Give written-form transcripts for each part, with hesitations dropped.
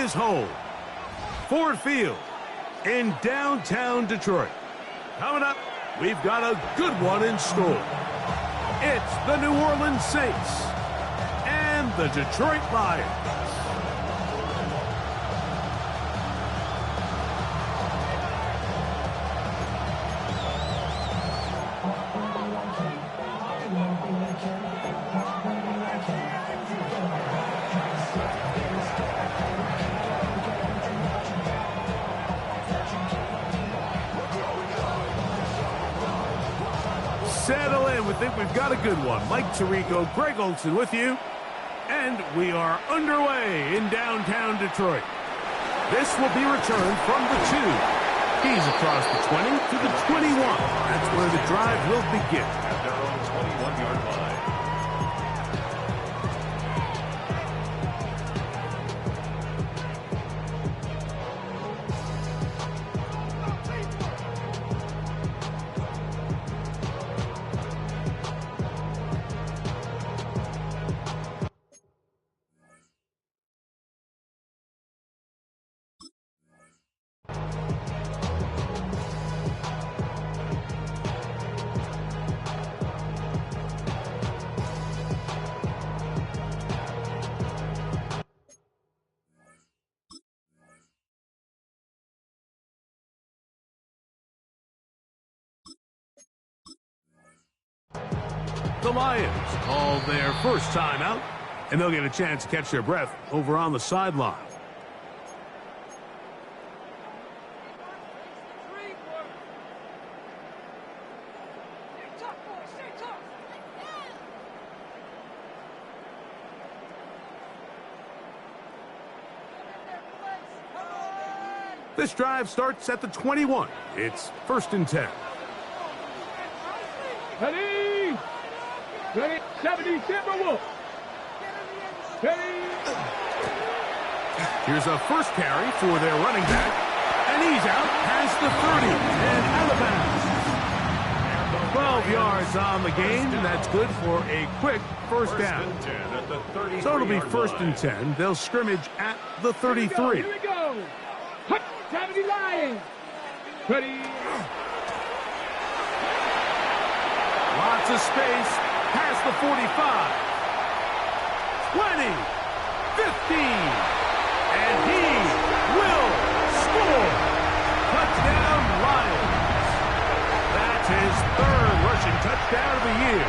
is home. Ford Field in downtown Detroit. Coming up, we've got a good one in store. It's the New Orleans Saints and the Detroit Lions. Settle in. We think we've got a good one. Mike Tirico, Greg Olsen with you. And we are underway in downtown Detroit. This will be returned from the 2. He's across the 20 to the 21. That's where the drive will begin. At their own 21-yard line. The Lions call their first timeout, and they'll get a chance to catch their breath over on the sideline. This drive starts at the 21. It's 1st and 10. Ready? Ready? 70 Timberwolves. Ready? Here's a first carry for their running back, and he's out past the 30 and out of bounds. 12 yards on the game, and that's good for a quick first down. So it'll be 1st and 10. They'll scrimmage at the 33. Here we go. 70 Lions. Ready? Lots of space past the 45. 20, 15, and he will score. Touchdown, Lions. That's his 3rd rushing touchdown of the year.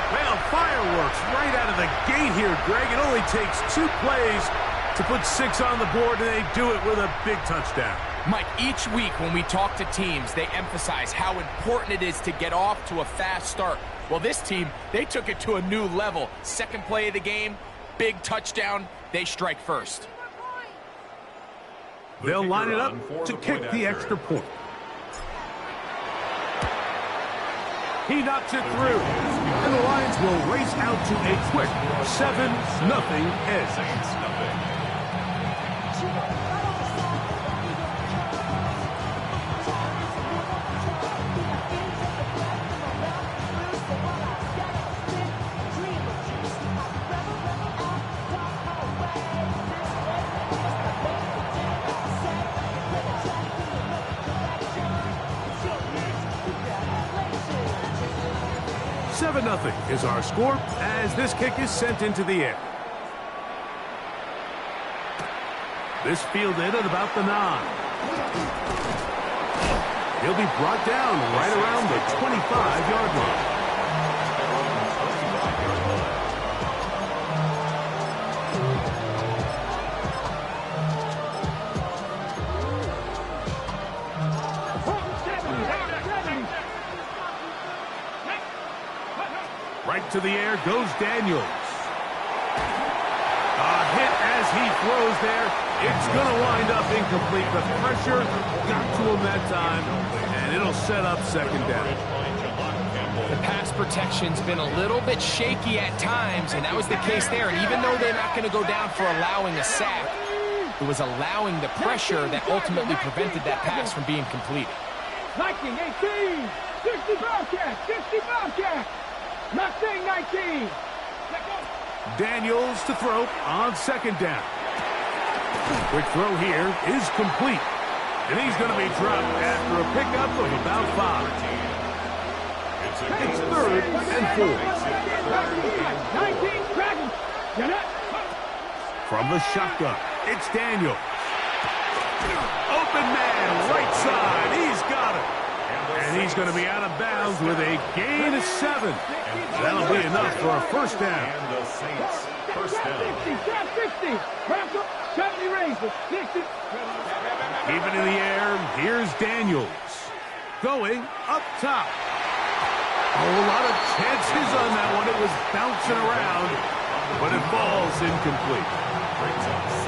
Well, fireworks right out of the gate here, Greg. It only takes 2 plays to put 6 on the board, and they do it with a big touchdown. Mike, each week when we talk to teams, they emphasize how important it is to get off to a fast start. Well, this team, they took it to a new level. 2nd play of the game, big touchdown, they strike first. They'll line it up to kick the extra point. He knocks it through, and the Lions will race out to a quick 7-0 edge. 7-0 is our score as this kick is sent into the air. This fielded at about the 9. He'll be brought down right around the 25-yard line. Right to the air goes Daniels. A hit as he throws there. It's going to wind up incomplete. The pressure got to him that time, and it'll set up 2nd down. The pass protection's been a little bit shaky at times, and that was the case there. And even though they're not going to go down for allowing a sack, it was allowing the pressure that ultimately prevented that pass from being completed. 19, 18, 60 Bobcat, 60 Bobcat. Not saying 19. Daniels to throw on second down. Quick throw here is complete. And he's going to be dropped after a pickup of about 5. It's 3rd and 4. 19 Dragons. From the shotgun, it's Daniel. Open man, right side. He's got it. And he's going to be out of bounds with a gain of 7. That'll be enough for a first down. And the Saints, first down. 60, 70 raises, 60. Even in the air, here's Daniels. Going up top. A whole lot of chances on that one. It was bouncing around, but it falls incomplete.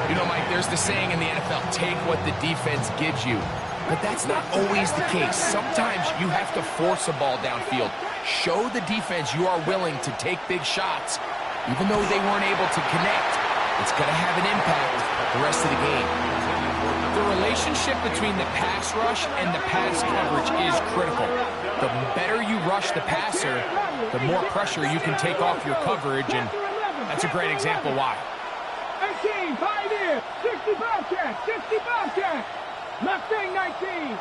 You know, Mike, there's the saying in the NFL, take what the defense gives you. But that's not always the case. Sometimes you have to force a ball downfield. Show the defense you are willing to take big shots, even though they weren't able to connect. It's going to have an impact the rest of the game. The relationship between the pass rush and the pass coverage is critical. The better you rush the passer, the more pressure you can take off your coverage, and that's a great example why. 18, Pioneer, 60 Bobcat, 60 Bobcat. Mustang 19.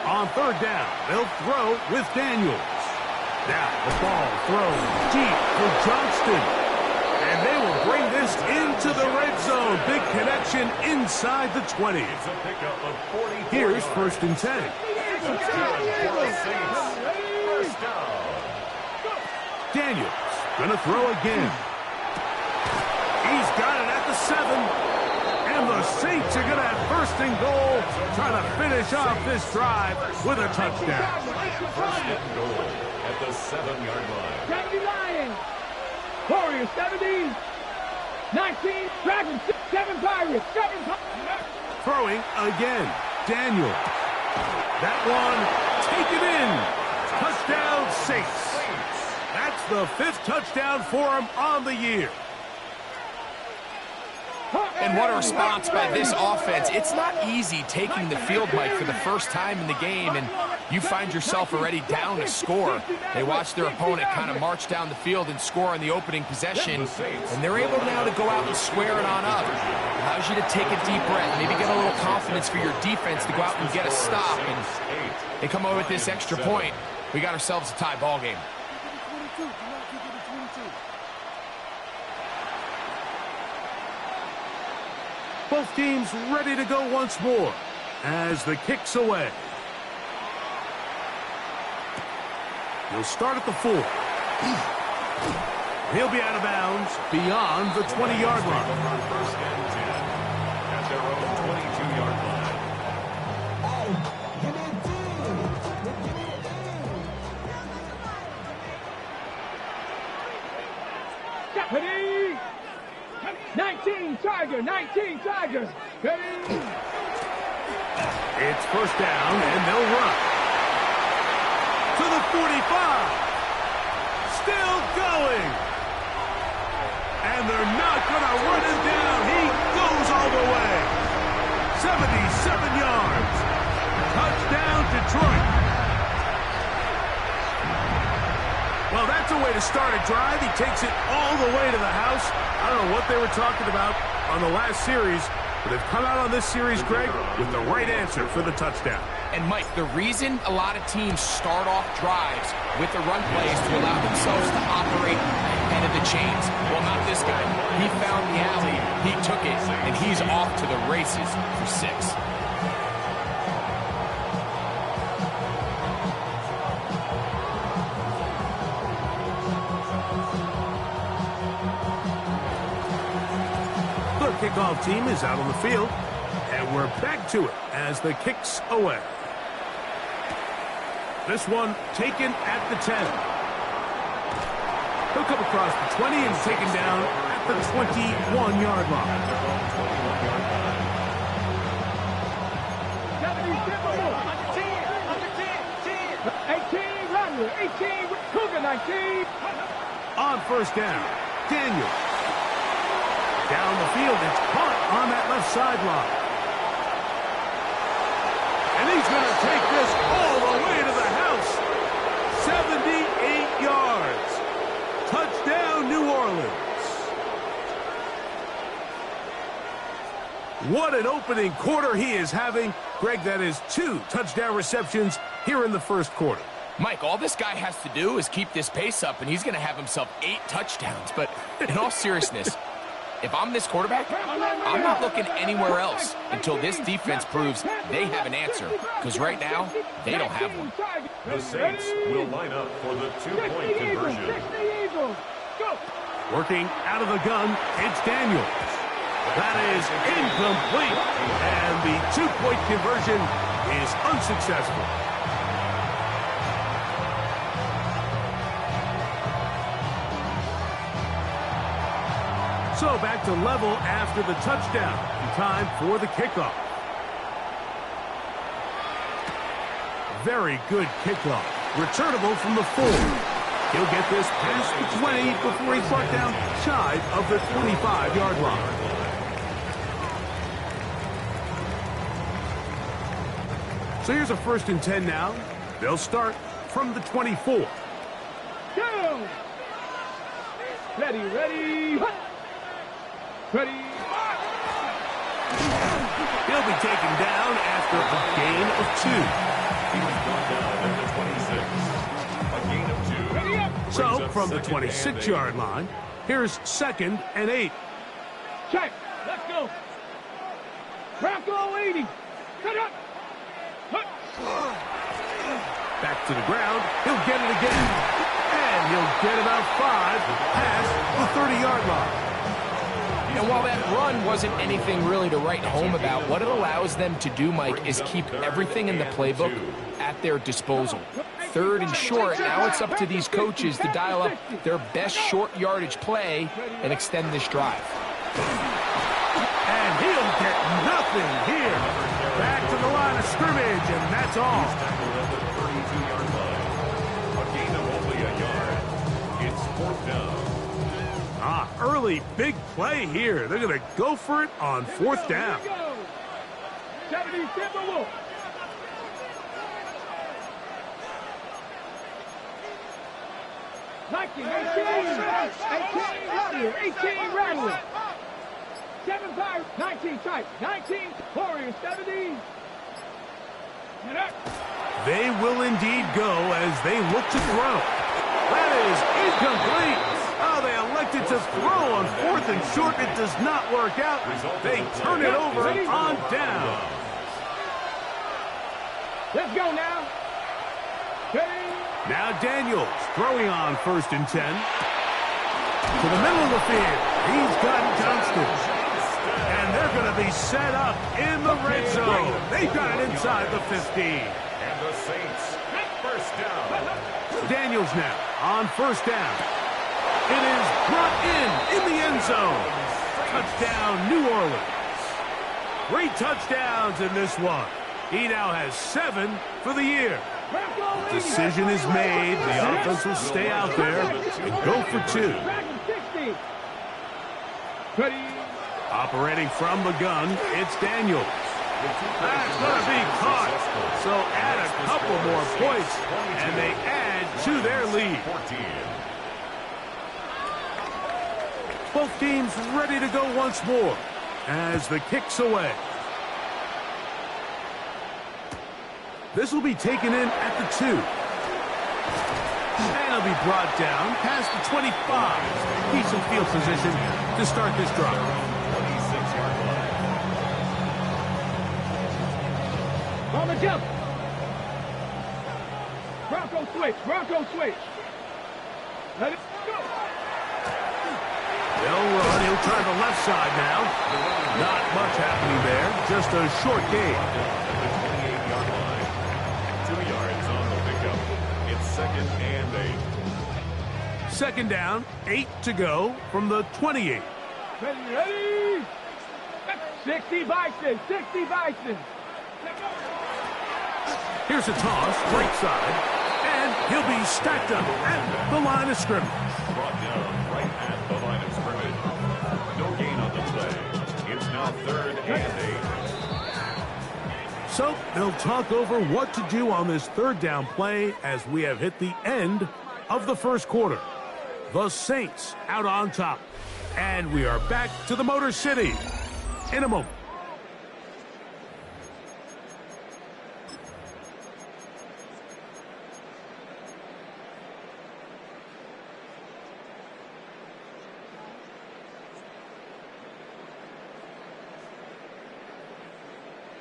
On third down, they'll throw with Daniels. Now the ball thrown deep for Johnston. And they will bring this into the red zone. Big connection inside the 20. Here's 1st and 10. Daniels gonna throw again. He's got it at the 7. And the Saints are going to have 1st and goal, trying to finish off this drive with a touchdown. 1st and goal at the 7-yard line. 70 Lions. Warriors 70. 19 Dragons. 7 Pirates. 7 Pirates. Throwing again. Daniel. That one taken in. Touchdown Saints. That's the 5th touchdown for him on the year. And what a response by this offense. It's not easy taking the field, Mike, for the first time in the game, and you find yourself already down to score. They watch their opponent kind of march down the field and score on the opening possession, and they're able now to go out and square it on up. Allows you to take a deep breath, maybe get a little confidence for your defense to go out and get a stop, and they come over with this extra point. We got ourselves a tie ball game. Both teams ready to go once more as the kick's away. He'll start at the 4. He'll be out of bounds beyond the 20-yard line. 1st and 10 at their own 22-yard line. Deputy. 19 Tiger. 19 Tiger. It's 1st down, and they'll run. To the 45. Still going. And they're not going to run him down. He goes all the way. 77 yards. Touchdown, Detroit. Well, that's a way to start a drive. He takes it all the way to the house. I don't know what they were talking about on the last series, but they've come out on this series, Greg, with the right answer for the touchdown. And, Mike, the reason a lot of teams start off drives with the run plays to allow themselves to operate ahead of the chains. Well, not this guy. He found the alley, he took it, and he's off to the races for 6. The kickoff team is out on the field, and we're back to it as the kick's away. This one taken at the 10. He'll come across the 20 and taken down at the 21-yard line. 18 Rattler. 18 Cougar. 19. On 1st down, Daniel. Down the field, it's caught on that left sideline. And he's going to take this all the way to the house. 78 yards. Touchdown, New Orleans. What an opening quarter he is having. Greg, that is 2 touchdown receptions here in the first quarter. Mike, all this guy has to do is keep this pace up, and he's going to have himself 8 touchdowns. But in all seriousness, if I'm this quarterback, I'm not looking anywhere else until this defense proves they have an answer. Because right now, they don't have one. The Saints will line up for the 2-point conversion. Working out of the gun, it's Daniels. That is incomplete. And the 2-point conversion is unsuccessful. So back to level after the touchdown. Time for the kickoff. Very good kickoff. Returnable from the 4. He'll get this past the 20 before he's brought down shy of the 25-yard line. So here's a 1st and 10 now. They'll start from the 24. Go! Ready. Ready. He'll be taken down after a gain of 2. He was brought down at the 26. A gain of 2. Ready up. So from the 26-yard line, here's 2nd and 8. Check. Let's go. Bronco 80. Cut up. Back to the ground. He'll get it again. And he'll get about 5 past the 30-yard line. And while that run wasn't anything really to write home about, what it allows them to do, Mike, is keep everything in the playbook at their disposal. 3rd and short, now it's up to these coaches to dial up their best short yardage play and extend this drive. And he'll get nothing here. Back to the line of scrimmage, and that's all. Tackled at the 32-yard line. A gain of only a yard. It's 4th down. Early big play here. They're going to go for it on 4th down. 70 Timberwolves. Nike, 18 Rattler. 7 Pirates, 19 Type, 19 Warriors, 70. And up. They will indeed go as they look to throw. That is incomplete. Oh, they elected to throw on 4th and short. It does not work out. They turn it over on down. Let's go now. Now Daniels throwing on 1st and 10. To the middle of the field. He's got Johnston. And they're going to be set up in the red zone. They've got it inside the 15. And the Saints, 1st down. Daniels now on 1st down. It is brought in the end zone. Touchdown, New Orleans. 3 touchdowns in this one. He now has 7 for the year. Decision is made. The offense will stay out there and go for 2. Operating from the gun, it's Daniels. That's going to be caught. So add a couple more points, and they add to their lead. Both teams ready to go once more as the kick's away. This will be taken in at the 2. And it'll be brought down past the 25. Decent field position to start this drive. 26-yard line. On the jump. Bronco switch. Let it go. They'll run. He'll try the left side now. Not much happening there. Just a short gain. At the 28-yard line. 2 yards on the pickup. It's 2nd and 8. 2nd down, 8 to go from the 28. Ready. 60 Bison. Here's a toss, right side, and he'll be stacked up at the line of scrimmage. Brought down right at the line of scrimmage. No gain on the play. It's now 3rd and 8. So they'll talk over what to do on this 3rd down play as we have hit the end of the first quarter. The Saints out on top. And we are back to the Motor City in a moment.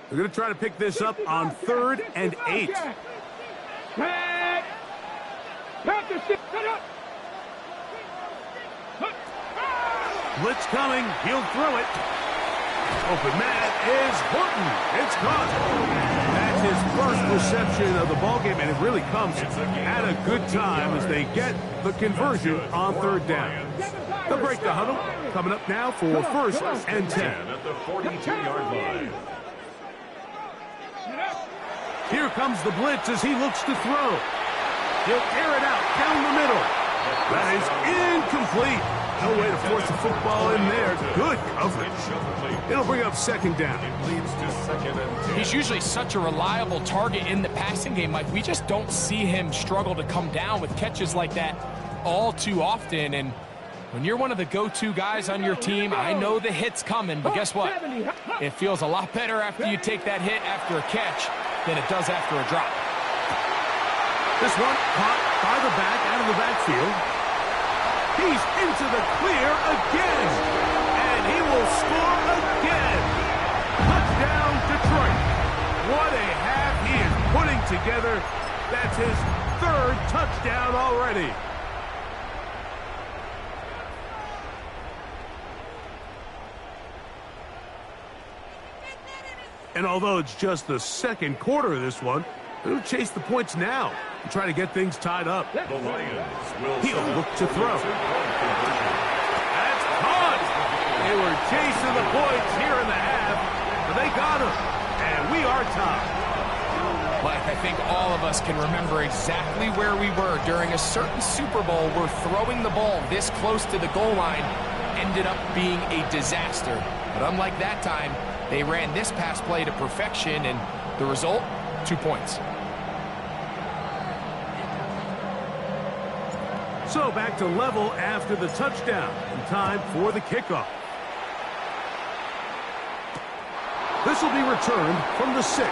They're going to try to pick this up on 3rd and 8. Back. Back to sit. Set up. Blitz coming. He'll throw it. Open man is Horton. It's caught. That's his first reception of the ballgame, and it really comes at a good time as they get the conversion on 3rd down. They'll break the huddle. Coming up now for 1st and 10. At the 42-yard line. Here comes the blitz as he looks to throw. He'll air it out down the middle. That is incomplete. No way to force the football in there. Good coverage. It'll bring up 2nd down. It leads to 2nd and 10. He's usually such a reliable target in the passing game, Mike. We just don't see him struggle to come down with catches like that all too often. And when you're one of the go-to guys on your team, I know the hit's coming, but guess what? It feels a lot better after you take that hit after a catch than it does after a drop. This one caught by the back out of the backfield. He's into the clear again, and he will score again. Touchdown, Detroit. What a half he is putting together. That's his 3rd touchdown already. And although it's just the 2nd quarter of this one, they'll chase the points now and try to get things tied up. The Lions will He'll look to throw. That's caught. They were chasing the points here in the half, but they got him, and we are tied. Mike, I think all of us can remember exactly where we were during a certain Super Bowl where throwing the ball this close to the goal line ended up being a disaster. But unlike that time, they ran this pass play to perfection, and the result, 2 points. So back to level after the touchdown, and time for the kickoff. This will be returned from the 6.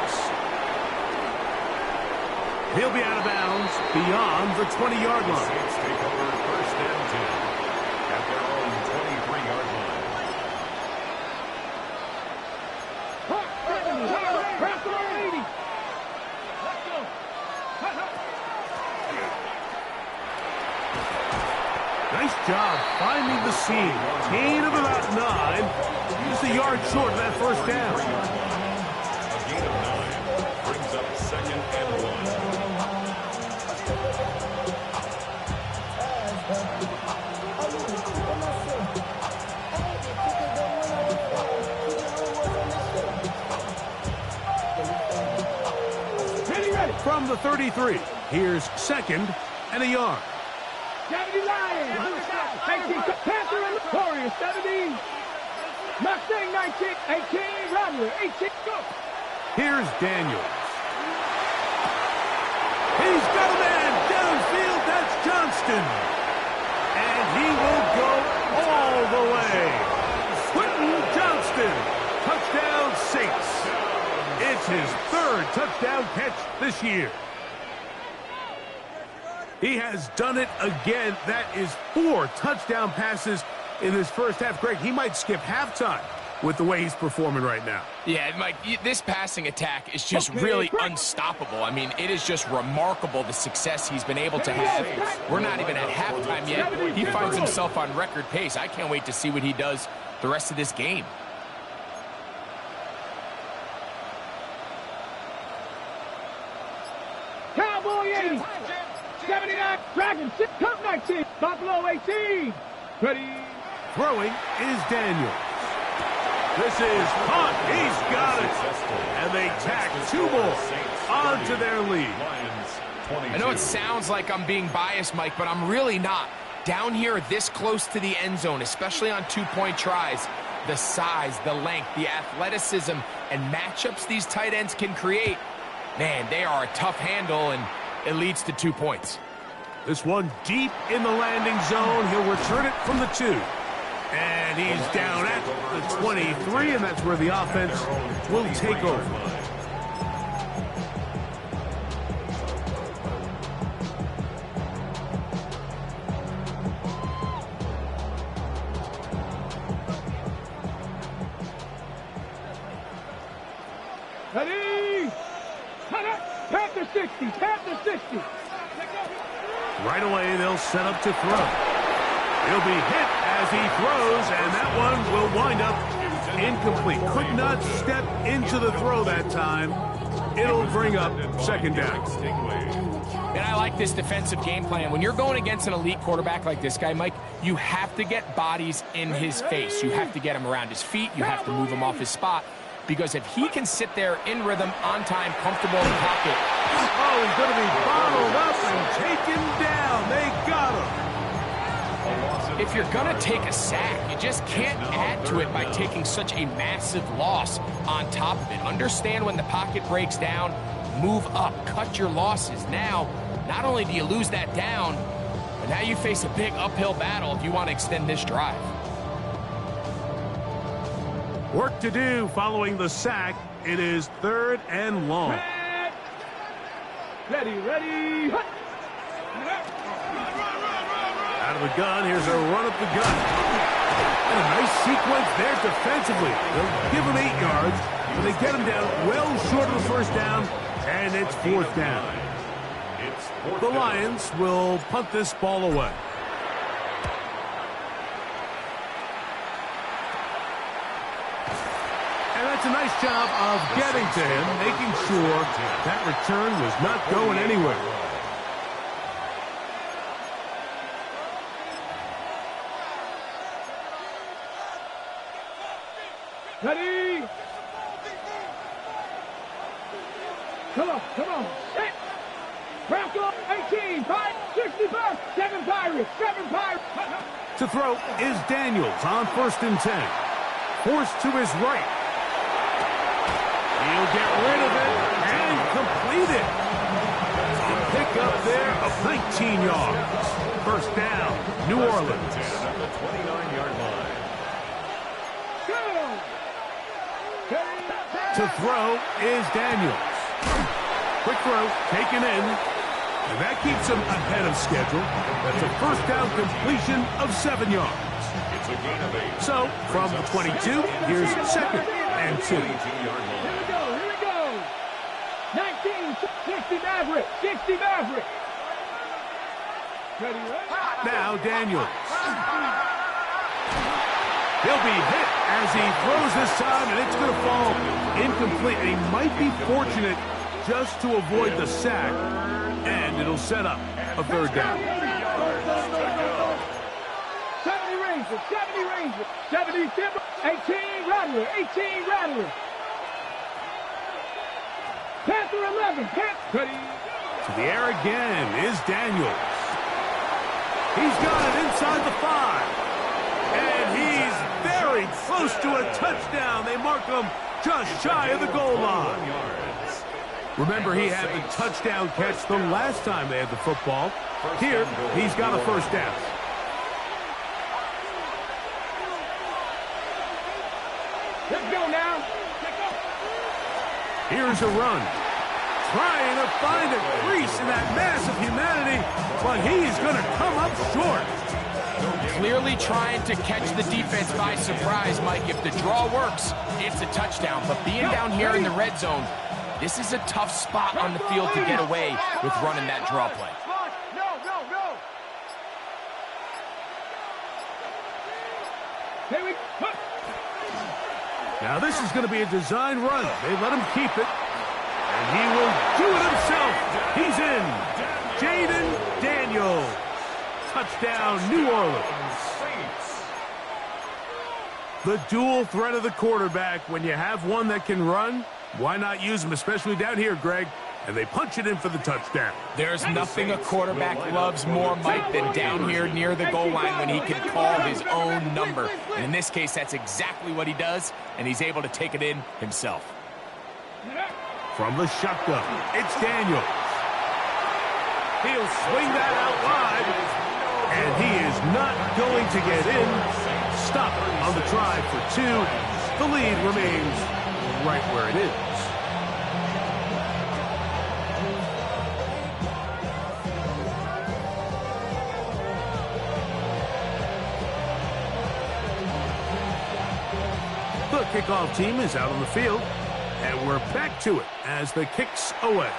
He'll be out of bounds beyond the 20-yard line. Saints take over 1st and 10 at their own 23-yard line. Nice job finding the seam. Gain of about 9. Just a yard short of that 1st down. A gain of 9 brings up 2nd and Ready. From the 33, here's 2nd and a yard. 70 Lions. 18. Panther and Warriors. 70. Mustang 19. 18. Romulus. 18. Go. Here's Daniels. He's got a man downfield. That's Johnston. And he will go all the way. Quentin Johnston. Touchdown Saints. It's his 3rd touchdown catch this year. He has done it again. That is 4 touchdown passes in this first half. Greg, he might skip halftime with the way he's performing right now. Yeah, Mike, this passing attack is just really unstoppable. I mean, it is just remarkable the success he's been able to have. We're not even at halftime yet. He finds himself on record pace. I can't wait to see what he does the rest of this game. Cowboy 80. 79. Dragons. Cup 19. Buffalo 18. Ready. Throwing is Daniels. This is caught. He's got it. And they tack 2 more onto their lead. I know it sounds like I'm being biased, Mike, but I'm really not. Down here this close to the end zone, especially on 2-point tries, the size, the length, the athleticism, and matchups these tight ends can create, man, they are a tough handle, and it leads to 2 points. This one deep in the landing zone. He'll return it from the 2. And he's down at the 23, and that's where the offense will take over. Ready? Panther 60. Panther 60. Right away, they'll set up to throw. He'll be hit as he throws, and that one will wind up incomplete. Could not step into the throw that time. It'll bring up second down. And I like this defensive game plan. When you're going against an elite quarterback like this guy, Mike, you have to get bodies in his face. You have to get him around his feet. You have to move him off his spot. Because if he can sit there in rhythm, on time, comfortable in the pocket. Oh, he's going to be bottled up and taken down. They got him. If you're going to take a sack, you just can't add to it by taking such a massive loss on top of it. Understand when the pocket breaks down, move up, cut your losses. Now, not only do you lose that down, but now you face a big uphill battle if you want to extend this drive. Work to do following the sack. It is 3rd and long. Ready. Out of the gun, here's a run up the gut. And a nice sequence there defensively. They'll give him 8 yards, but they get him down well short of the first down, and it's 4th down. The Lions will punt this ball away. And that's a nice job of getting to him, making sure that return was not going anywhere. Ready? Come on. Hit. Bronco, 18, 5, 65, 7 Pirates. To throw is Daniels on 1st and 10. Forced to his right. He'll get rid of it and complete it. A pickup there of 19 yards. First down, New Orleans. At the 29-yard line. To throw is Daniels. Quick throw, taken in. And that keeps him ahead of schedule. That's a first down completion of 7 yards. It's a gain of 8. So, from the 22, here's 2nd and 2. Here we go. 19, 60 Maverick. Ready? Now Daniels. He'll be hit as he throws this time, and it's going to fall incomplete. He might be fortunate just to avoid the sack, and it'll set up a 3rd down. 70 Ranger. 70 Timber. 18 Rattler. Panther 11. Ready? To the air again is Daniels. He's got it inside the 5. And he's very close to a touchdown. They mark him just shy of the goal line. Remember, he had the touchdown catch the last time they had the football. Here, he's got a first down. Let's go now. Here's a run. Trying to find a crease in that mass of humanity, but he's going to come up short. Clearly trying to catch the defense by surprise, Mike. If the draw works, it's a touchdown. But being down here in the red zone, this is a tough spot on the field to get away with running that draw play. Here we go. Now this is going to be a design run. They let him keep it, and he will do it himself. He's in. Jaden Daniels. Touchdown, New Orleans. The dual threat of the quarterback. When you have one that can run, why not use him, especially down here, Greg? And they punch it in for the touchdown. There's nothing a quarterback loves more, Mike, than down here near the goal line when he can call his own number. And in this case, that's exactly what he does, and he's able to take it in himself. From the shotgun, it's Daniels. He'll swing that out wide, and he is not going to get in. Stop on the try for 2. The lead remains right where it is. The kickoff team is out on the field. And we're back to it as the kick's away.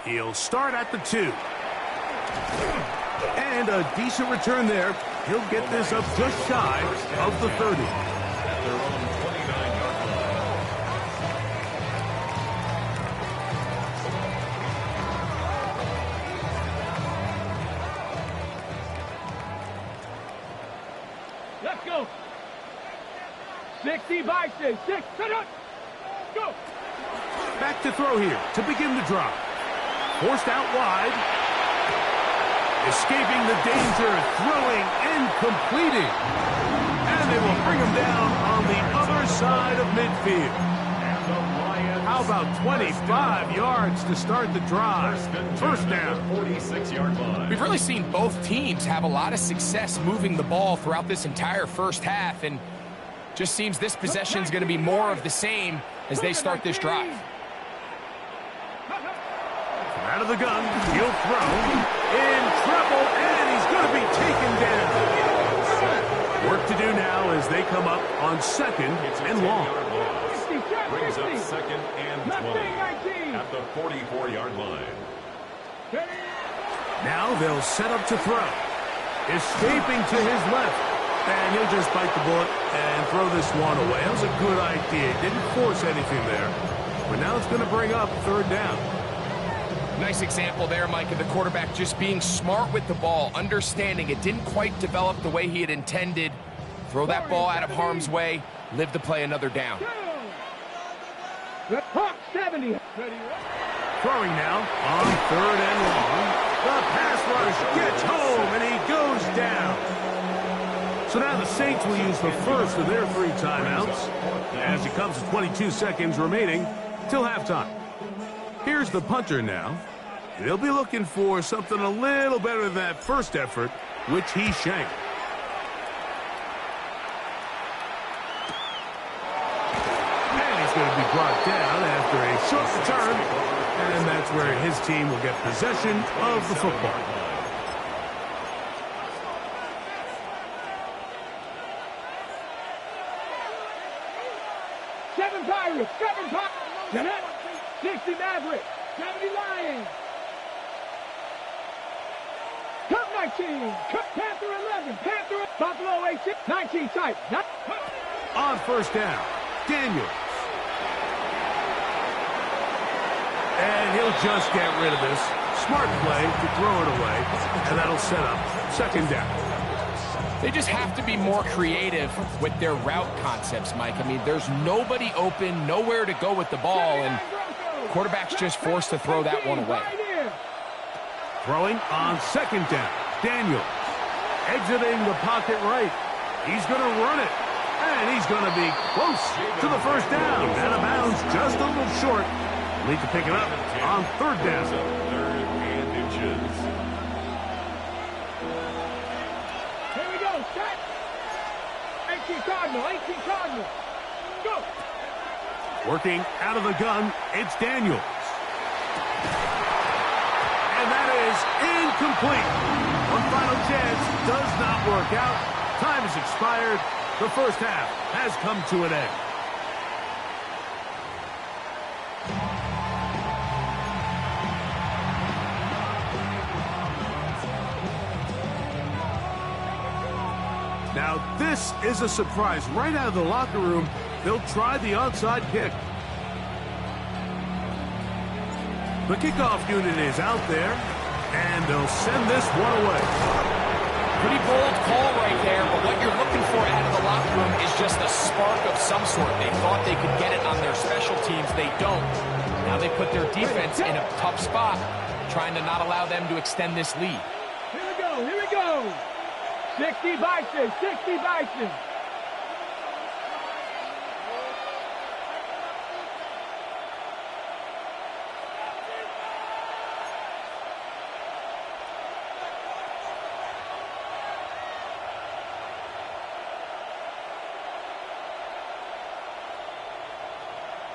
He'll start at the 2. And a decent return there. He'll get this up just shy of the 30. At their own 29-yard line. Let's go. 60 Bison. 6. Set up. Go. Back to throw here to begin the drive. Forced out wide. Escaping the danger, throwing and completing. And they will bring him down on the other side of midfield. How about 25 yards to start the drive? First down. 46-yard line. We've really seen both teams have a lot of success moving the ball throughout this entire first half, and just seems this possession is going to be more of the same as they start this drive. Out of the gun, he'll throw. In trouble, and he's going to be taken down. Work to do now as they come up on second and long. Brings up second and 20 at the 44-yard line. Now they'll set up to throw. Escaping to his left. And he'll just bite the bullet and throw this one away. That was a good idea. Didn't force anything there. But now it's going to bring up third down. Nice example there, Mike, of the quarterback just being smart with the ball, understanding it didn't quite develop the way he had intended. Throw that ball out of harm's way, live to play another down. 70. Throwing now on third and long. The pass rush gets home, and he goes down. So now the Saints will use the first of their 3 timeouts as it comes to 22 seconds remaining till halftime. Here's the punter now. They'll be looking for something a little better than that first effort, which he shanked. And he's going to be brought down after a short return, and that's where his team will get possession of the football. Seven Pirates. 60 Mavericks. 70 Lions. Cup 19. Cup Panther 11. Panther. Buffalo 18. 19 type. On first down, Daniels. And he'll just get rid of this. Smart play to throw it away, and that'll set up second down. They just have to be more creative with their route concepts, Mike. I mean, there's nobody open, nowhere to go with the ball, and quarterback's just forced to throw that one away. Throwing on second down, Daniels. Exiting the pocket right. He's going to run it, and he's going to be close to the first down. Out of bounds, just a little short. Need to pick it up on third down. Third and inches. Here we go. Set. 18 Cardinal. 18 Cardinal. Go. Working out of the gun, it's Daniels. And that is incomplete. One final chance does not work out. Time has expired. The first half has come to an end. Now, this is a surprise. Right out of the locker room, they'll try the onside kick. The kickoff unit is out there, and they'll send this one away. Pretty bold call right there, but what you're looking for out of the locker room is just a spark of some sort. They thought they could get it on their special teams. They don't. Now they put their defense in a tough spot, trying to not allow them to extend this lead. Here we go. Here we go. 60 Bison. 60 Bison.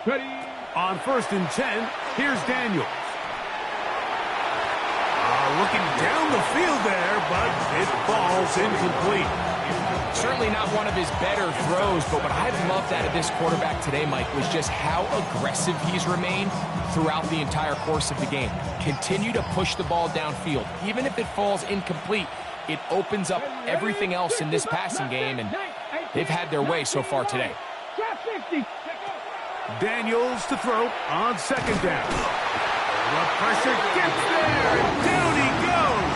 Ready. On 1st and 10, here's Daniels. A looking down the field there, but it falls incomplete. Certainly not one of his better throws, but what I've loved out of this quarterback today, Mike, was just how aggressive he's remained throughout the entire course of the game. Continue to push the ball downfield. Even if it falls incomplete, it opens up everything else in this passing game, and they've had their way so far today. Daniels to throw on second down. The pressure gets there, and down he goes.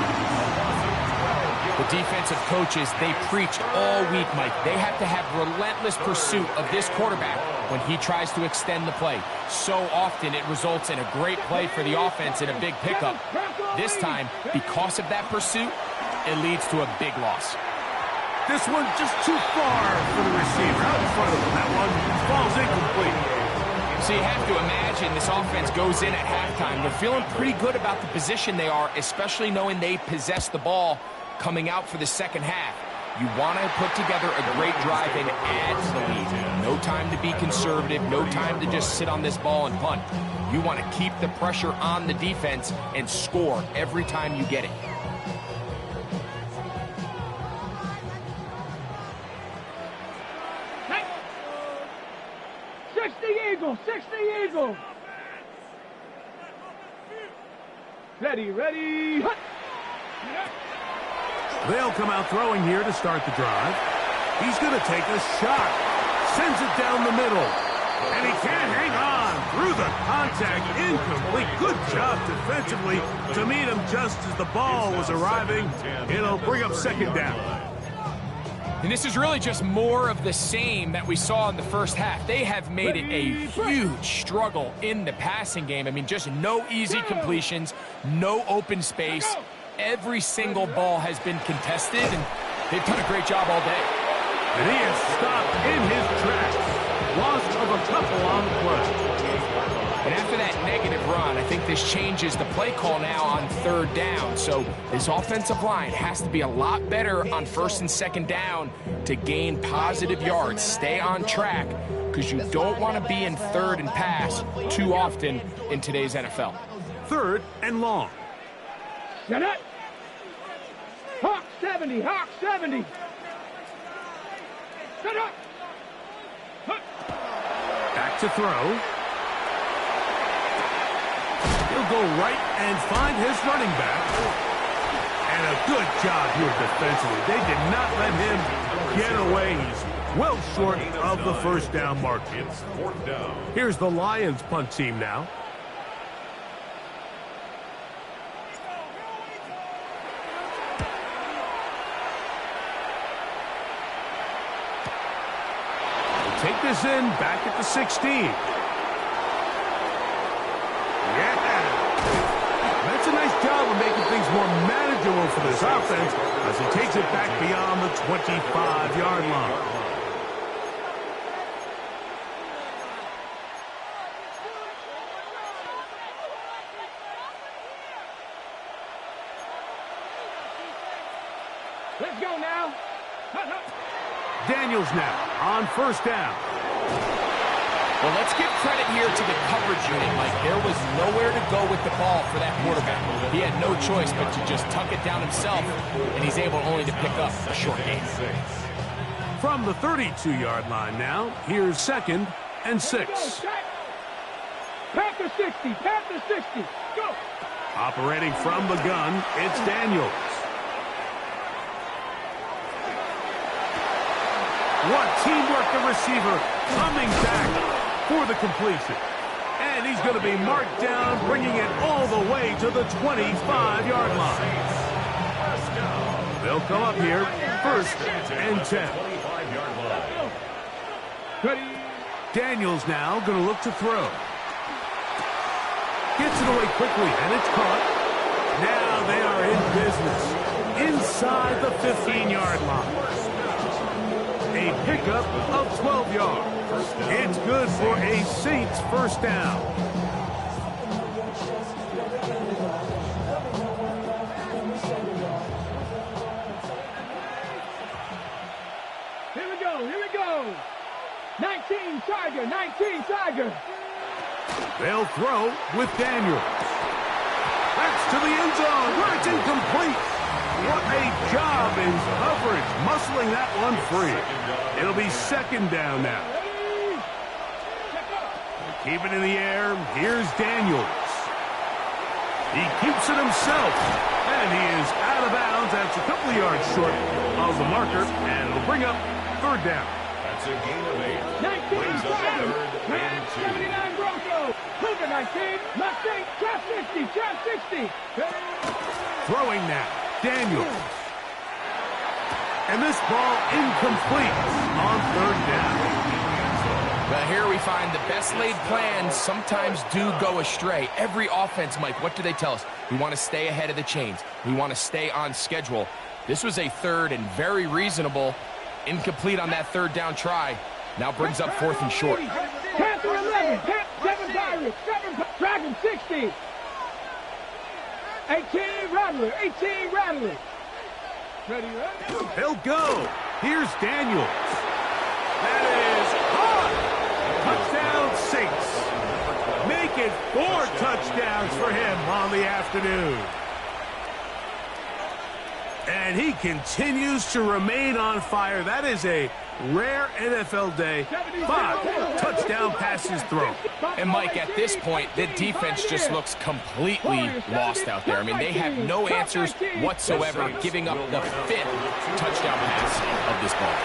The defensive coaches, they preach all week, Mike. They have to have relentless pursuit of this quarterback when he tries to extend the play. So often it results in a great play for the offense and a big pickup. This time, because of that pursuit, it leads to a big loss. This one just too far for the receiver. Out in front of him. That one falls incomplete. So you have to imagine this offense goes in at halftime. They're feeling pretty good about the position they are, especially knowing they possess the ball coming out for the second half. You want to put together a great drive and add to the lead. No time to be conservative. No time to just sit on this ball and punt. You want to keep the pressure on the defense and score every time you get it. Eagle, 60 Eagle. Ready, ready, hut. They'll come out throwing here to start the drive. He's going to take a shot. Sends it down the middle. And he can't hang on through the contact. Incomplete. Good job defensively to meet him just as the ball was arriving. It'll bring up second down. And this is really just more of the same that we saw in the first half. They have made it a huge struggle in the passing game. I mean, just no easy completions, no open space. Every single ball has been contested, and they've done a great job all day. And he is stopped in his tracks. Loss of a couple on the play. And after that negative run, I think this changes the play call now on third down. So this offensive line has to be a lot better on first and second down to gain positive yards. Stay on track, because you don't want to be in third and pass too often in today's NFL. Third and long. Set up. Hawk 70, Hawk 70. Set up. Back to throw. He'll go right and find his running back. And a good job here defensively. They did not let him get away. He's well short of the first down mark. It's fourth down. Here's the Lions punt team now. They'll take this in back at the 16. That's a nice job of making things more manageable for this offense as he takes it back beyond the 25-yard line. Let's go now. Daniels now on first down. Well, let's give credit here to the coverage unit, Mike. There was nowhere to go with the ball for that quarterback. He had no choice but to just tuck it down himself, and he's able only to pick up a short gain. From the 32-yard line now, here's second and 6. Panther 60, Panther 60. Go. Operating from the gun, it's Daniels. What teamwork, the receiver coming back for the completion. And he's going to be marked down, bringing it all the way to the 25-yard line. They'll come up here, first and 10. Daniels now going to look to throw. Gets it away quickly, and it's caught. Now they are in business inside the 15-yard line. A pickup of 12 yards. It's good for a Saints first down. Here we go, here we go. 19 Tiger, 19 Tiger. They'll throw with Daniels. That's to the end zone where it's incomplete. What a job in coverage, muscling that one free. It'll be second down now. Keep it in the air. Here's Daniels. He keeps it himself. And he is out of bounds. That's a couple of yards short of the marker. And it'll bring up third down. That's a gain of 8. 19, Brings up third and 2. 79 Broncos. Cougar 19, Mustang, trap 60, trap 60. Throwing now. Daniels. And this ball incomplete on third down. But here we find the best laid plans sometimes do go astray. Every offense, Mike, what do they tell us? We want to stay ahead of the chains. We want to stay on schedule. This was a third and very reasonable. Incomplete on that third down try. Now brings up fourth and short. Panther 11, 7 Pirates, 7 Dragon 60. 18 Rattler, 18 Rattler. Ready, ready. They'll go. Here's Daniels. That is hot. Touchdown 6. Make it 4 touchdowns for him on the afternoon. And he continues to remain on fire. That is a rare NFL day. 5 touchdown passes thrown. And Mike, at this point, the defense just looks completely lost out there. I mean, they have no answers whatsoever, giving up the 5th touchdown pass of this ball.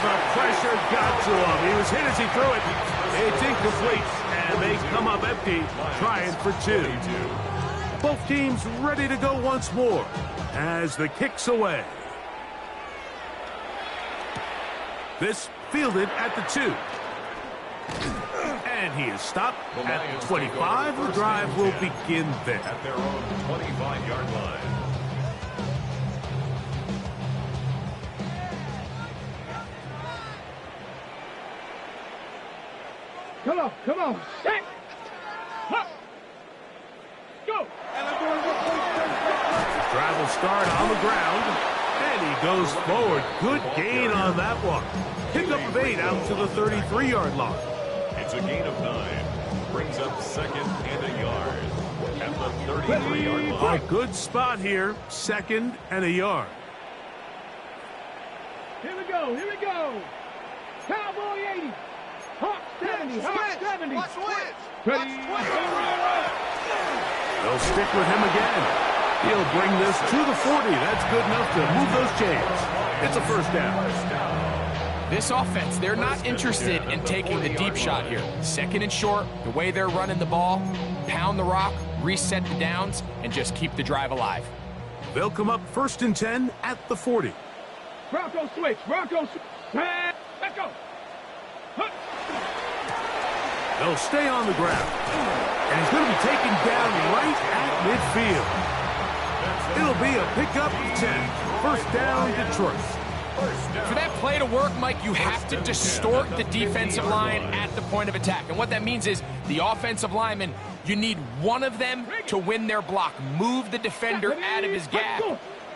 The pressure got to him. He was hit as he threw it. It's incomplete, and they come up empty, trying for 2. Both teams ready to go once more as the kick's away. This fielded at the 2. And he is stopped at the 25. The drive will begin there. At their own 25-yard line. Come on, set. Up. Go. Drive will start on the ground. And he goes forward. Good gain on that one. Pick up of 8 out to the 33-yard line. It's a gain of 9. Brings up second and a yard. At the 33-yard line. A good spot here. Second and a yard. Here we go. Cowboy 80. Hawk 70. Hawk 70. Ready. They'll stick with him again. He'll bring this to the 40. That's good enough to move those chains. It's a first down. This offense, they're not interested in taking the deep shot here. Second and short, the way they're running the ball, pound the rock, reset the downs, and just keep the drive alive. They'll come up first and 10 at the 40. Bronco switch. Let's go. They'll stay on the ground. And he's going to be taken down right at midfield. It'll be a pickup of 10. First down, Detroit. For that play to work, Mike, you have to distort the defensive line at the point of attack. And what that means is the offensive lineman, you need one of them to win their block. Move the defender out of his gap.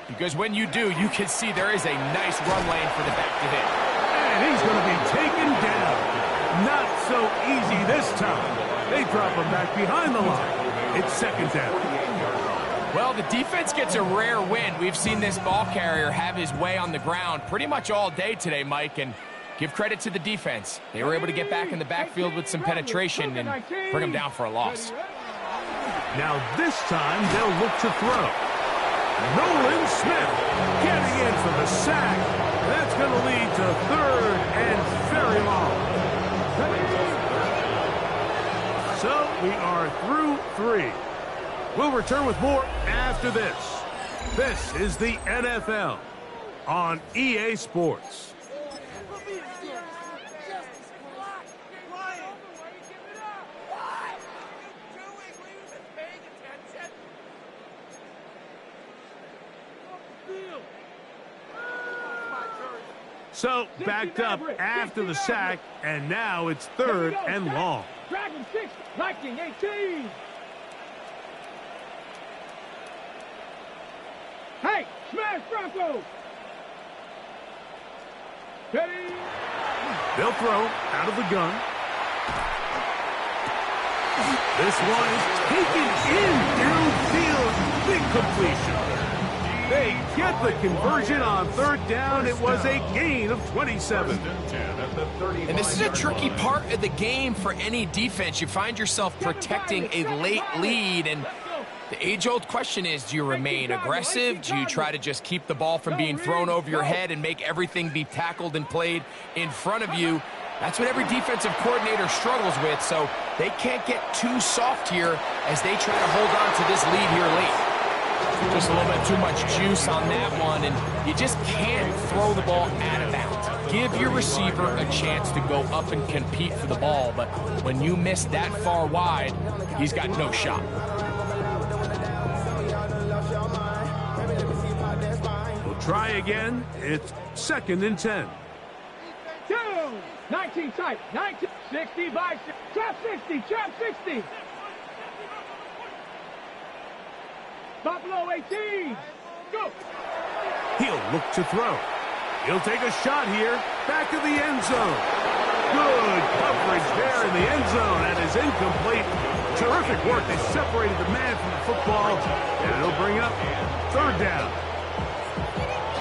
Because when you do, you can see there is a nice run lane for the back to hit. And he's going to be taken down. Not so easy this time. They drop him back behind the line. It's second down. Well, the defense gets a rare win. We've seen this ball carrier have his way on the ground pretty much all day today, Mike, and give credit to the defense. They were able to get back in the backfield with some penetration and bring them down for a loss. Now this time they'll look to throw. Nolan Smith getting in for the sack. That's going to lead to third and very long. So we are through 3. We'll return with more after this. This is the NFL on EA Sports. So backed up after the sack, and now it's third and long. Dragon 6, Viking 18. Hey, smash Bronco! Ready? They'll throw out of the gun. This one is taken in downfield. Big completion. They get the conversion on third down. It was a gain of 27. And this is a tricky part of the game for any defense. You find yourself protecting a late lead, and the age-old question is, do you remain aggressive? Do you try to just keep the ball from being thrown over your head and make everything be tackled and played in front of you? That's what every defensive coordinator struggles with, so they can't get too soft here as they try to hold on to this lead here late. Just a little bit too much juice on that one, and you just can't throw the ball out of bounds. Give your receiver a chance to go up and compete for the ball, but when you miss that far wide, he's got no shot. We'll try again. It's 2nd and 10. 19 tight, 19, 60 by 6, trap 60, trap 60. Buffalo 18, go. He'll look to throw. He'll take a shot here, back of the end zone. Good coverage there in the end zone, and is incomplete. Terrific work. They separated the man from the football, and it'll bring up 3rd down.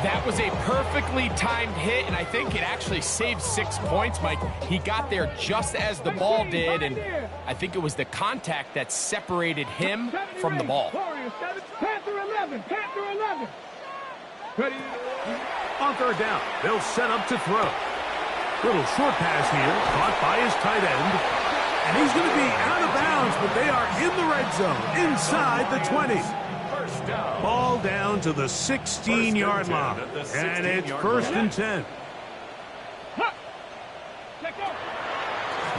That was a perfectly timed hit, and I think it actually saved 6 points, Mike. He got there just as the ball did, and I think it was the contact that separated him from the ball. Panther 11, Panther 11. Ready? On 3rd down, they'll set up to throw. Little short pass here, caught by his tight end. And he's going to be out of bounds, but they are in the red zone, inside the 20. Ball down to the 16-yard line, and it's 1st and 10. In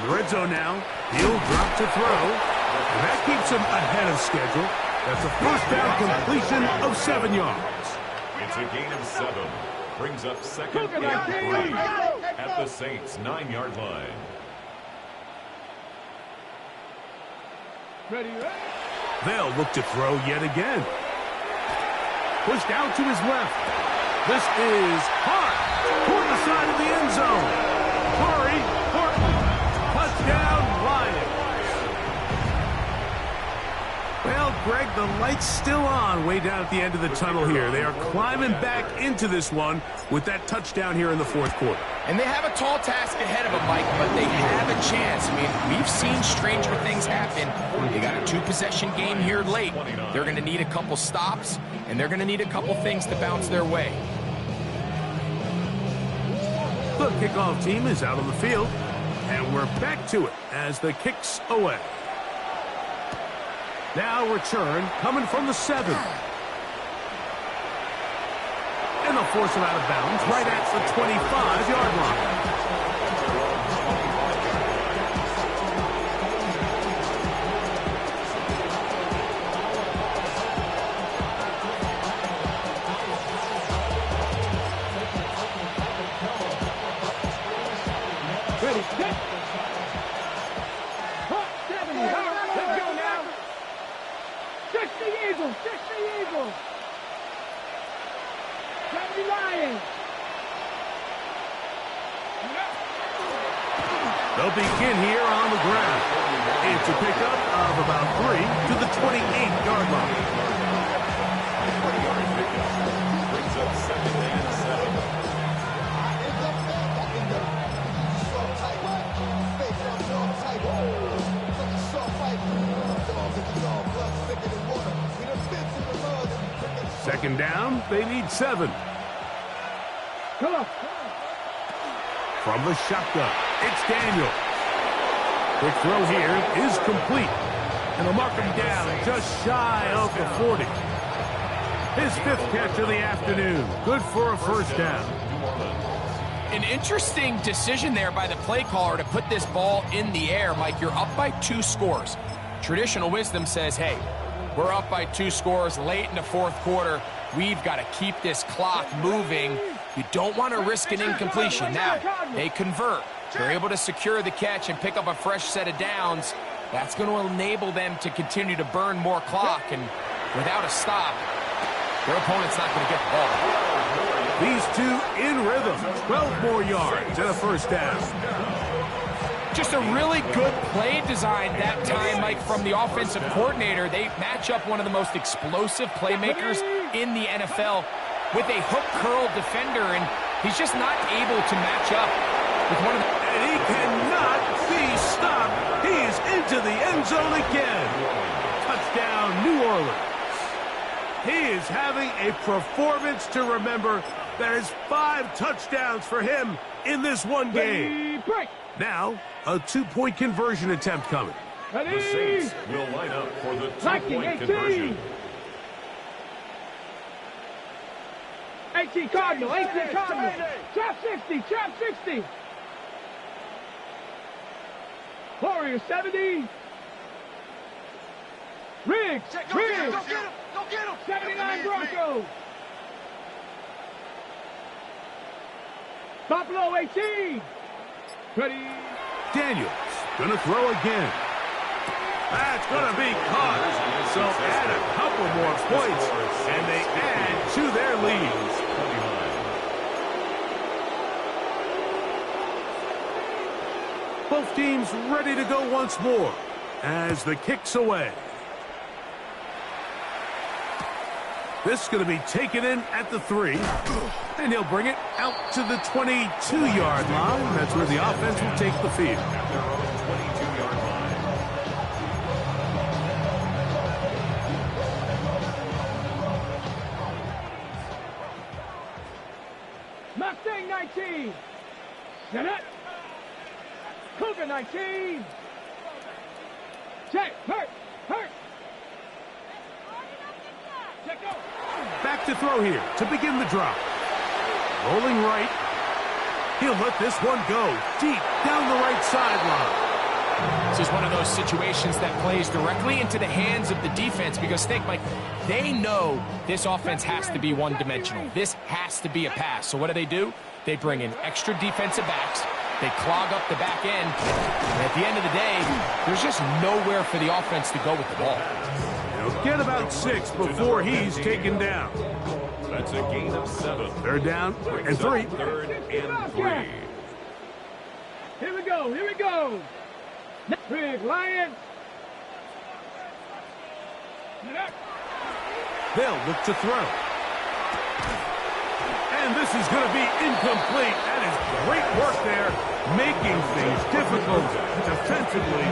the red zone now, he'll drop to throw, and that keeps him ahead of schedule. That's a 1st down completion of 7 yards. It's a gain of 7. Brings up 2nd and 3 at the Saints' 9-yard line. Ready? They'll look to throw yet again. Pushed out to his left. This is hot toward the side of the end zone. Corey Horton. Touchdown, Lions. Well, Greg, the light's still on way down at the end of the tunnel here. They are climbing back into this one with that touchdown here in the 4th quarter. And they have a tall task ahead of them, Mike, but they have a chance. I mean, we've seen stranger things happen. They got a 2-possession game here late. They're going to need a couple stops, and they're going to need a couple things to bounce their way. The kickoff team is out on the field, and we're back to it as the kick's away. Now return coming from the 7. And they'll force him out of bounds right at the 25-yard line. Ready, set. Hot 70, let's go now. 60 Eagles, 60 Eagles. 70 Lions. They'll begin here on the ground. It's a pickup of about 3 to the 28-yard line. 20-yard pickup. Brings up 2nd and 7. Second down, they need 7. Come on. From the shotgun, it's Daniel. Quick throw here is complete. And they'll mark him down just shy of the 40. His 5th catch of the afternoon. Good for a 1st down. An interesting decision there by the play caller to put this ball in the air. Mike, you're up by 2 scores. Traditional wisdom says, hey, we're up by 2 scores late in the 4th quarter. We've got to keep this clock moving. You don't want to risk an incompletion. Now, they convert. They're able to secure the catch and pick up a fresh set of downs. That's going to enable them to continue to burn more clock. And without a stop, their opponent's not going to get the ball. These two in rhythm. 12 more yards and a 1st down. Just a really good play design that time, Mike, from the offensive coordinator. They match up one of the most explosive playmakers in the NFL with a hook curl defender, and he's just not able to match up with one of the... And he cannot be stopped. He is into the end zone again. Touchdown, New Orleans. He is having a performance to remember. There's 5 touchdowns for him in this one game. Now, a 2-point conversion attempt coming. The Saints will line up for the 2-point conversion. 18 Cardinal, 18 Cardinal. Trap 60, trap 60. Warriors 70. Riggs, Riggs. Go get him. 79 Broncos. Buffalo 18. Ready. Daniels gonna throw again. That's gonna be caught. So add a couple more points, and they add to their lead. Both teams ready to go once more as the kick's away. This is going to be taken in at the 3, and he'll bring it out to the 22-yard line. That's where the offense will take the field. At their own 22-yard line. Mustang 19. Set it. Cougar 19. Check. Hurt. Check go. Back to throw here to begin the drop. Rolling right. He'll let this one go deep down the right sideline. This is one of those situations that plays directly into the hands of the defense because think, Mike, they know this offense has to be one-dimensional. This has to be a pass. So what do? They bring in extra defensive backs. They clog up the back end. And at the end of the day, there's just nowhere for the offense to go with the ball. He'll get about 6 before he's taken down. That's a gain of 7. They're down and 3. 3rd and 3. Here we go. Big Lions. They'll look to throw. And this is going to be incomplete. That is great work there, making things difficult defensively.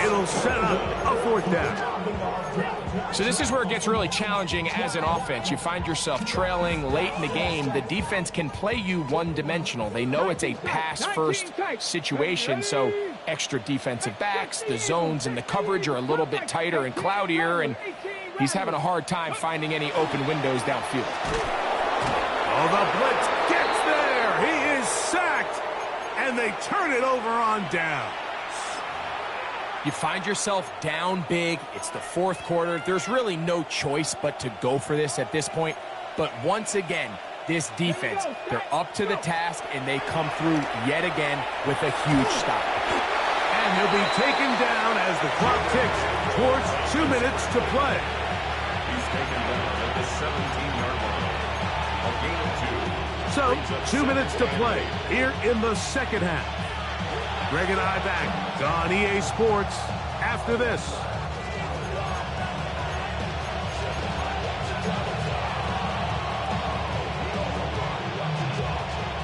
It'll set up a 4th down. So this is where it gets really challenging as an offense. You find yourself trailing late in the game. The defense can play you one-dimensional. They know it's a pass-first situation, so extra defensive backs, the zones and the coverage are a little bit tighter and cloudier, and he's having a hard time finding any open windows downfield. Oh, the blitz gets there. He is sacked, and they turn it over on down. You find yourself down big. It's the 4th quarter. There's really no choice but to go for this at this point. But once again, this defense, they're up to the task, and they come through yet again with a huge stop. And he'll be taken down as the clock ticks towards 2 minutes to play. He's taken down at the 17-yard line. A gain of 2. So, 2 minutes to play here in the second half. Greg and I back on EA Sports after this.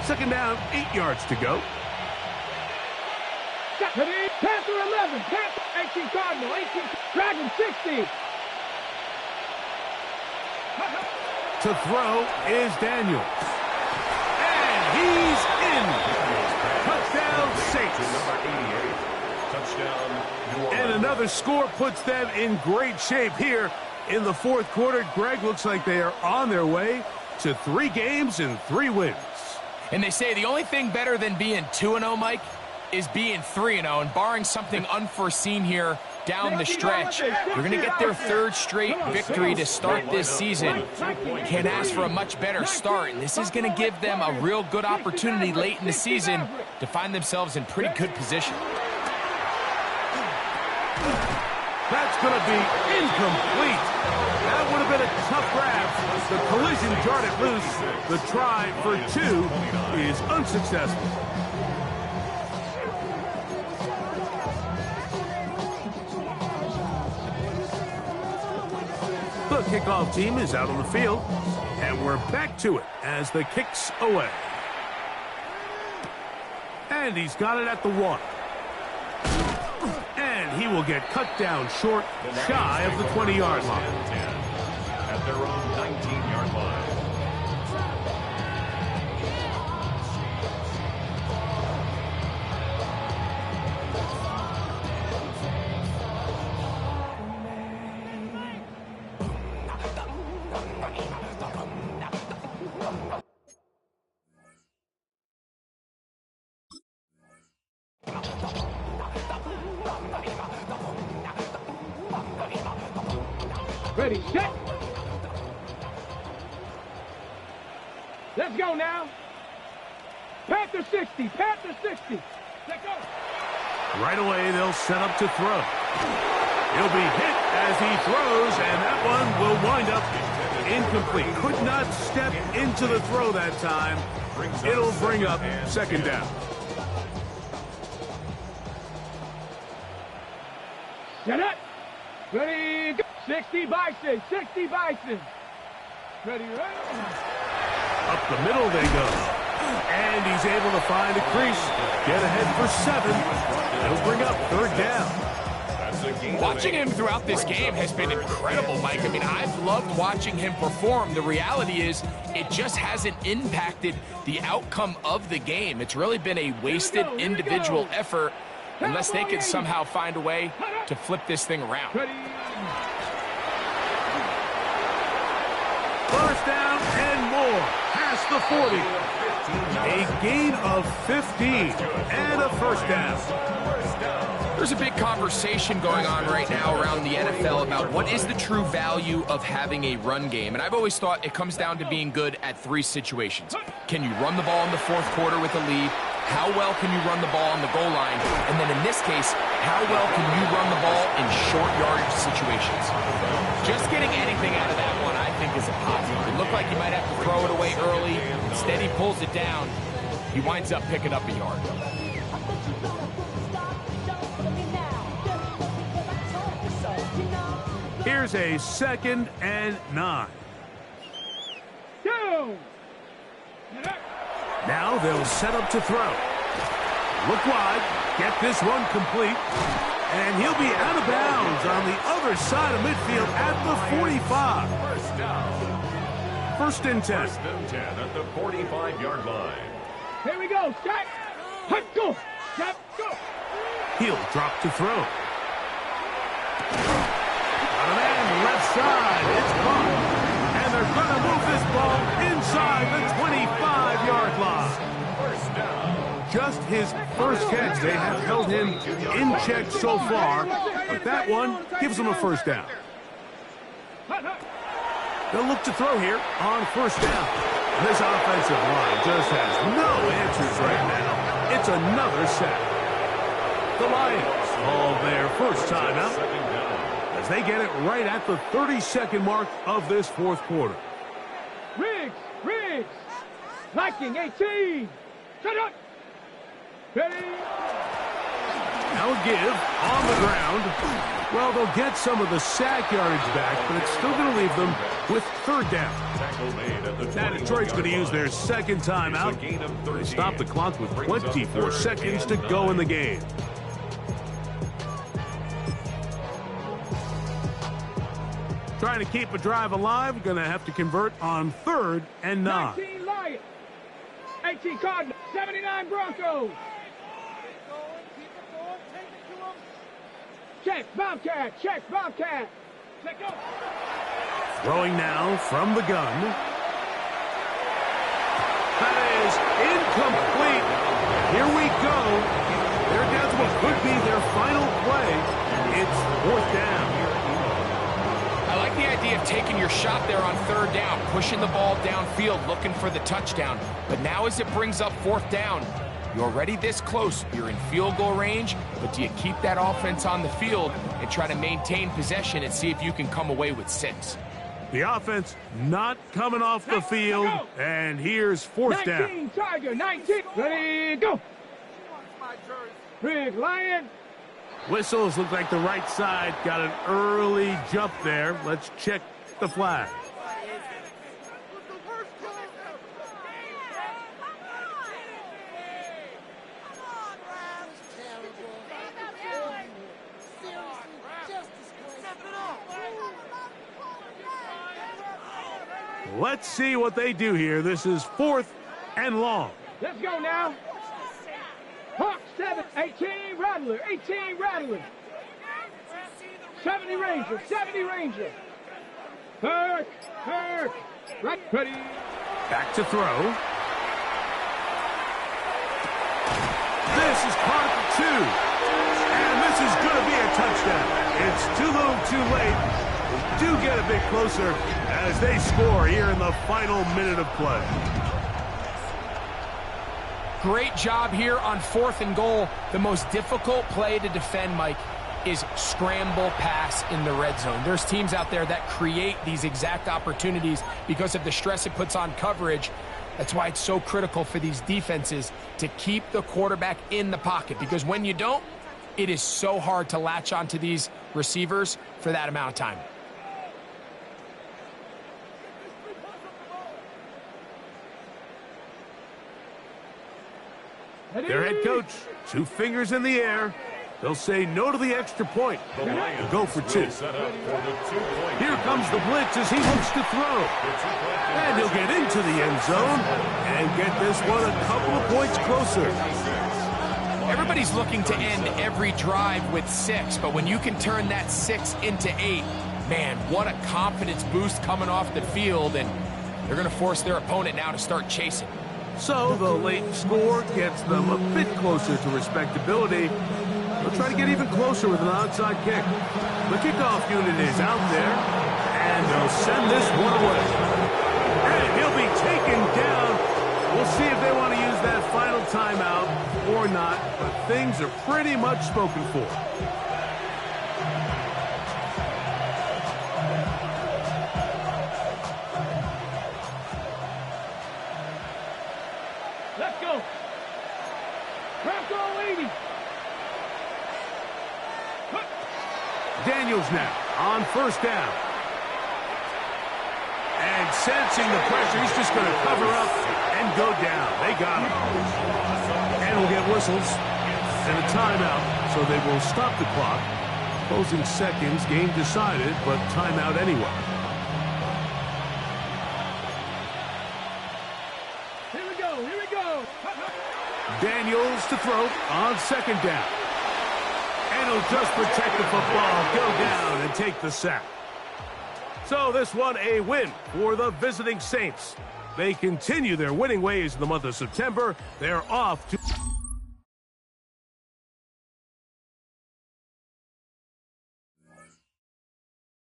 Second down, 8 yards to go. Panther 11, Panther 18 Cardinal, 18 Dragon 60. To throw is Daniels. And he's in. Touchdown, Saints. Number 88. Touchdown, New Orleans. And another score puts them in great shape here in the 4th quarter. Greg, looks like they are on their way to 3 games and 3 wins. And they say the only thing better than being 2-0, Mike, is being 3-0. And barring something unforeseen here down the stretch, they're going to get their 3rd straight victory to start this season. Can't ask for a much better start. And this is going to give them a real good opportunity late in the season to find themselves in pretty good position. That's going to be incomplete. That would have been a tough grab. The collision darted loose. The try for 2 is unsuccessful. kickoff team is out on the field. And we're back to it as the kick's away. And he's got it at the 1. And he will get cut down short, shy of the 20-yard line. At their own 19-yard line. Ready, set. Let's go now. Panther 60, Panther 60. Let's go. Right away, they'll set up to throw. He'll be hit as he throws, and that one will wind up incomplete. Could not step into the throw that time. It'll bring up second down. Set up. Ready, go. 60 Bison, 60 Bison. Ready, ready. Up the middle they go. And he's able to find a crease. Get ahead for 7. It'll bring up third down. Watching him throughout this game has been incredible, Mike. I mean, I've loved watching him perform. The reality is it just hasn't impacted the outcome of the game. It's really been a wasted individual effort unless they can somehow find a way to flip this thing around. First down and more. Past the 40. A gain of 15 and a first down. There's a big conversation going on right now around the NFL about what is the true value of having a run game. And I've always thought it comes down to being good at 3 situations. Can you run the ball in the 4th quarter with a lead? How well can you run the ball on the goal line? And then in this case, how well can you run the ball in short yardage situations? Just getting anything out of that one, I think, is a positive. It looked like he might have to throw it away early. Instead, he pulls it down. He winds up picking up a yard. Here's a 2nd and 9. Down. Now they'll set up to throw. Look wide. Get this one complete. And he'll be out of bounds on the other side of midfield at the 45. First down. 1st and 10. 1st and 10 at the 45-yard line. Here we go. Start. Hut, go. Stop, go. He'll drop to throw. Got a man left side. It's caught. And they're going to move this ball inside the 25-yard line. First down. Just his first catch. They have held him in check so far, but that one gives them a first down. They'll look to throw here on first down. This offensive line just has no answers right now. It's another sack. The Lions call their first timeout as they get it right at the 30-second mark of this 4th quarter. Riggs, Viking 18. Shut up. Ready. Now a give on the ground. Well, they'll get some of the sack yardage back, but it's still going to leave them with third down. Tackle made at the 20-yard Now Detroit's going to use their second timeout. It's a gain of 13. They stop the clock with Brings up 24 third seconds to and go 9. in the game. Trying to keep a drive alive, going to have to convert on 3rd and 9. 19 Lions. 18 Cardinals. 79 Broncos. Check, Bobcat. Check, Bobcat. Let go. Throwing now from the gun. That is incomplete. Here we go. They're down to what could be their final play. It's 4th down. I like the idea of taking your shot there on 3rd down, pushing the ball downfield, looking for the touchdown. But now as it brings up 4th down, you're already this close. You're in field goal range, but do you keep that offense on the field and try to maintain possession and see if you can come away with 6? The offense not coming off the field, and here's 4th down. 19 Tiger, 19. Ready, go. Big Lion. Whistles look like the right side got an early jump there. Let's check the flag. Let's see what they do here. This is 4th and long. Let's go now. Hawk 7, 18 Rattler, 18 Rattler. 70 Ranger, 70 Ranger. Kirk, right, ready. Back to throw. This is caught at the 2. And this is going to be a touchdown. It's too little too late. We do get a bit closer as they score here in the final minute of play. Great job here on 4th and goal. The most difficult play to defend, Mike, is scramble pass in the red zone. There's teams out there that create these exact opportunities because of the stress it puts on coverage. That's why it's so critical for these defenses to keep the quarterback in the pocket, because when you don't, it is so hard to latch onto these receivers for that amount of time. Their head coach, 2 fingers in the air. They'll say no to the extra point. They'll go for 2. Here comes the blitz as he looks to throw. And he'll get into the end zone and get this one a couple of points closer. Everybody's looking to end every drive with 6, but when you can turn that 6 into 8, man, what a confidence boost coming off the field, and they're going to force their opponent now to start chasing. So the late score gets them a bit closer to respectability. They'll try to get even closer with an onside kick. The kickoff unit is out there, and they'll send this one away. And he'll be taken down. We'll see if they want to use that final timeout or not, but things are pretty much spoken for. Let's go. Bronco 80. Daniels now on 1st down. And sensing the pressure, he's just going to cover up and go down. They got him. And we'll get whistles and a timeout, so they will stop the clock. Closing seconds, game decided, but timeout anyway. Here we go. Daniels to throw on 2nd down. And he'll just protect the football, go down and take the sack. So this one a win for the visiting Saints. They continue their winning ways in the month of September. They're off to...